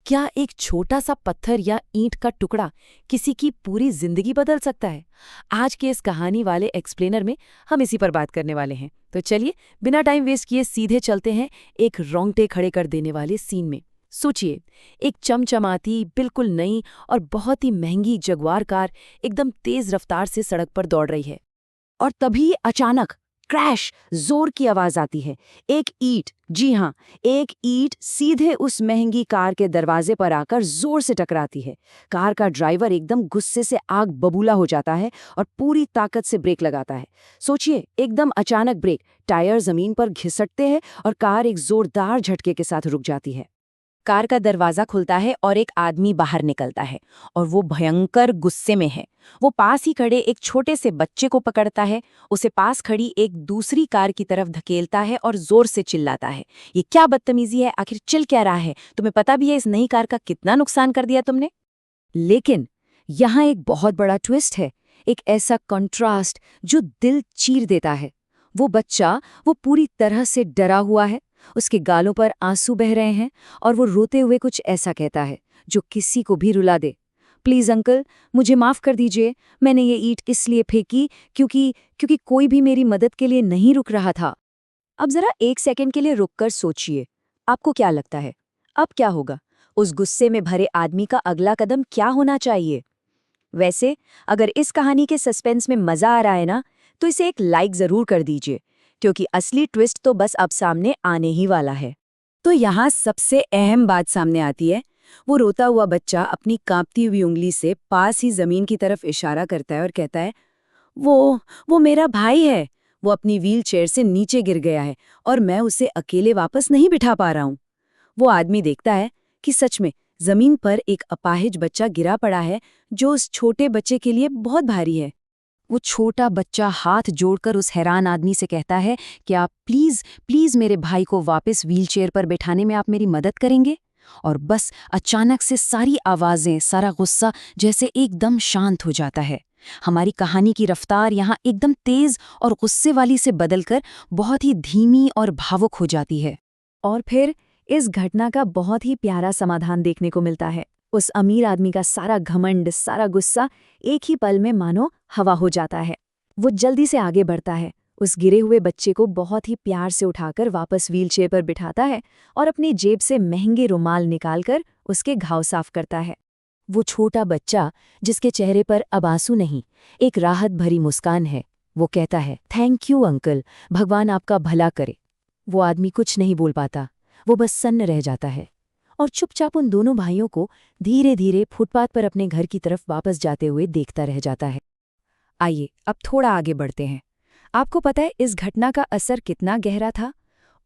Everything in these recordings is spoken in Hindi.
क्या एक छोटा सा पत्थर या ईंट का टुकड़ा किसी की पूरी जिंदगी बदल सकता है? आज के इस कहानी वाले एक्सप्लेनर में हम इसी पर बात करने वाले हैं। तो चलिए बिना टाइम वेस्ट किए सीधे चलते हैं एक रोंगटे खड़े कर देने वाले सीन में। सोचिए, एक चमचमाती बिल्कुल नई और बहुत ही महंगी जगुआर कार एकदम तेज रफ्तार से सड़क पर दौड़ रही है। और तभी अचानक क्रैश जोर की आवाज आती है। एक ईंट, जी हाँ, एक ईंट सीधे उस महंगी कार के दरवाजे पर आकर जोर से टकराती है। कार का ड्राइवर एकदम गुस्से से आग बबूला हो जाता है और पूरी ताकत से ब्रेक लगाता है। सोचिए, एकदम अचानक ब्रेक, टायर जमीन पर घिसटते हैं और कार एक जोरदार झटके के साथ रुक जाती है। कार का दरवाजा खुलता है और एक आदमी बाहर निकलता है और वो भयंकर गुस्से में है। वो पास ही खड़े एक छोटे से बच्चे को पकड़ता है, उसे पास खड़ी एक दूसरी कार की तरफ धकेलता है और जोर से चिल्लाता है, ये क्या बदतमीजी है, आखिर चिल्ला क्या रहा है? तुम्हें पता भी है इस नई कार का कितना नुकसान कर दिया तुमने? लेकिन यहाँ एक बहुत बड़ा ट्विस्ट है, एक ऐसा कंट्रास्ट जो दिल चीर देता है। वो बच्चा, वो पूरी तरह से डरा हुआ है, उसके गालों पर आंसू बह रहे हैं और वो रोते हुए कुछ ऐसा कहता है जो किसी को भी रुला दे। प्लीज अंकल, मुझे माफ कर दीजिए, मैंने ये ईंट इसलिए फेंकी क्योंकि कोई भी मेरी मदद के लिए नहीं रुक रहा था। अब जरा एक सेकंड के लिए रुककर सोचिए, आपको क्या लगता है अब क्या होगा? उस गुस्से में भरे आदमी का अगला कदम क्या होना चाहिए? वैसे अगर इस कहानी के सस्पेंस में मजा आ रहा है ना, तो इसे एक लाइक जरूर कर दीजिए, क्योंकि असली ट्विस्ट तो बस अब सामने आने ही वाला है। तो यहाँ सबसे अहम बात सामने आती है। वो रोता हुआ बच्चा अपनी कांपती हुई उंगली से पास ही जमीन की तरफ इशारा करता है और कहता है, वो मेरा भाई है। वो अपनी व्हील चेयर से नीचे गिर गया है और मैं उसे अकेले वापस नहीं बिठा पा रहा हूँ। वो आदमी देखता है कि सच में जमीन पर एक अपाहिज बच्चा गिरा पड़ा है, जो उस छोटे बच्चे के लिए बहुत भारी है। वो छोटा बच्चा हाथ जोड़कर उस हैरान आदमी से कहता है कि आप प्लीज प्लीज मेरे भाई को वापस व्हीलचेयर पर बैठाने में आप मेरी मदद करेंगे? और बस अचानक से सारी आवाजें, सारा गुस्सा जैसे एकदम शांत हो जाता है। हमारी कहानी की रफ्तार यहाँ एकदम तेज और गुस्से वाली से बदलकर बहुत ही धीमी और भावुक हो जाती है। और फिर इस घटना का बहुत ही प्यारा समाधान देखने को मिलता है। उस अमीर आदमी का सारा घमंड, सारा गुस्सा एक ही पल में मानो हवा हो जाता है। वो जल्दी से आगे बढ़ता है, उस गिरे हुए बच्चे को बहुत ही प्यार से उठाकर वापस व्हीलचेयर पर बिठाता है और अपनी जेब से महंगे रुमाल निकालकर उसके घाव साफ करता है। वो छोटा बच्चा, जिसके चेहरे पर अब आंसू नहीं, एक राहत भरी मुस्कान है, वो कहता है, थैंक यू अंकल, भगवान आपका भला करे। वो आदमी कुछ नहीं बोल पाता, वो बस सन्न रह जाता है और चुपचाप उन दोनों भाइयों को धीरे धीरे फुटपाथ पर अपने घर की तरफ वापस जाते हुए देखता रह जाता है। आइए अब थोड़ा आगे बढ़ते हैं। आपको पता है इस घटना का असर कितना गहरा था?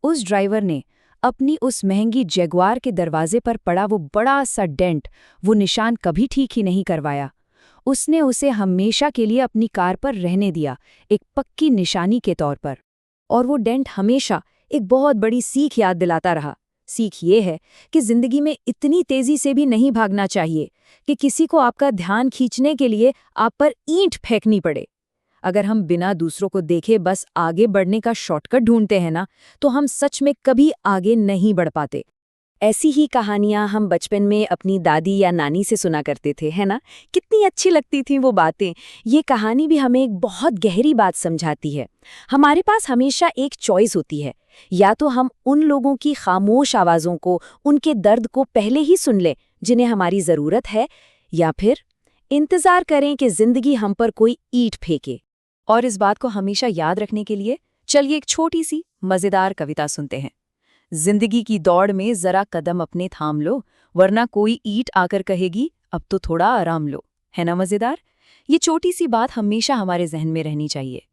उस ड्राइवर ने अपनी उस महंगी जैगुआर के दरवाजे पर पड़ा वो बड़ा सा डेंट, वो निशान कभी ठीक ही नहीं करवाया। उसने उसे हमेशा के लिए अपनी कार पर रहने दिया, एक पक्की निशानी के तौर पर। और वो डेंट हमेशा एक बहुत बड़ी सीख याद दिलाता रहा। सीख ये है कि जिंदगी में इतनी तेजी से भी नहीं भागना चाहिए कि किसी को आपका ध्यान खींचने के लिए आप पर ईंट फेंकनी पड़े। अगर हम बिना दूसरों को देखे बस आगे बढ़ने का शॉर्टकट ढूंढते हैं ना, तो हम सच में कभी आगे नहीं बढ़ पाते। ऐसी ही कहानियां हम बचपन में अपनी दादी या नानी से सुना करते थे, है ना? कितनी अच्छी लगती थी वो बातें। ये कहानी भी हमें एक बहुत गहरी बात समझाती है। हमारे पास हमेशा एक चॉइस होती है, या तो हम उन लोगों की खामोश आवाज़ों को, उनके दर्द को पहले ही सुन लें जिन्हें हमारी ज़रूरत है, या फिर इंतज़ार करें कि ज़िंदगी हम पर कोई ईंट फेंके। और इस बात को हमेशा याद रखने के लिए चलिए एक छोटी सी मज़ेदार कविता सुनते हैं। जिंदगी की दौड़ में जरा कदम अपने थाम लो, वरना कोई ईंट आकर कहेगी अब तो थोड़ा आराम लो। है ना मजेदार? ये छोटी सी बात हमेशा हमारे जहन में रहनी चाहिए।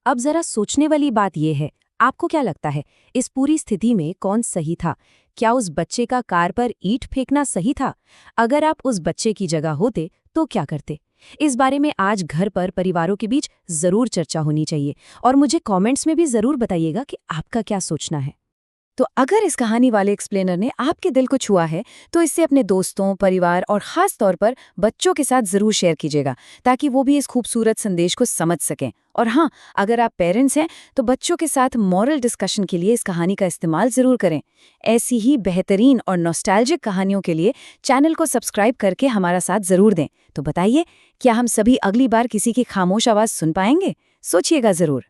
अब जरा सोचने वाली बात यह है, आपको क्या लगता है इस पूरी स्थिति में कौन सही था? क्या उस बच्चे का कार पर ईंट फेंकना सही था? अगर आप उस बच्चे की जगह होते तो क्या करते? इस बारे में आज घर पर परिवारों के बीच जरूर चर्चा होनी चाहिए और मुझे कमेंट्स में भी जरूर बताइएगा कि आपका क्या सोचना है। तो अगर इस कहानी वाले एक्सप्लेनर ने आपके दिल को छुआ है, तो इससे अपने दोस्तों, परिवार और खास तौर पर बच्चों के साथ जरूर शेयर कीजिएगा, ताकि वो भी इस खूबसूरत संदेश को समझ सकें। और हाँ, अगर आप पेरेंट्स हैं, तो बच्चों के साथ मॉरल डिस्कशन के लिए इस कहानी का इस्तेमाल जरूर करें। ऐसी ही बेहतरीन और नॉस्टैल्जिक कहानियों के लिए चैनल को सब्सक्राइब करके हमारा साथ जरूर दें। तो बताइए, क्या हम सभी अगली बार किसी की खामोश आवाज सुन पाएंगे? सोचिएगा जरूर।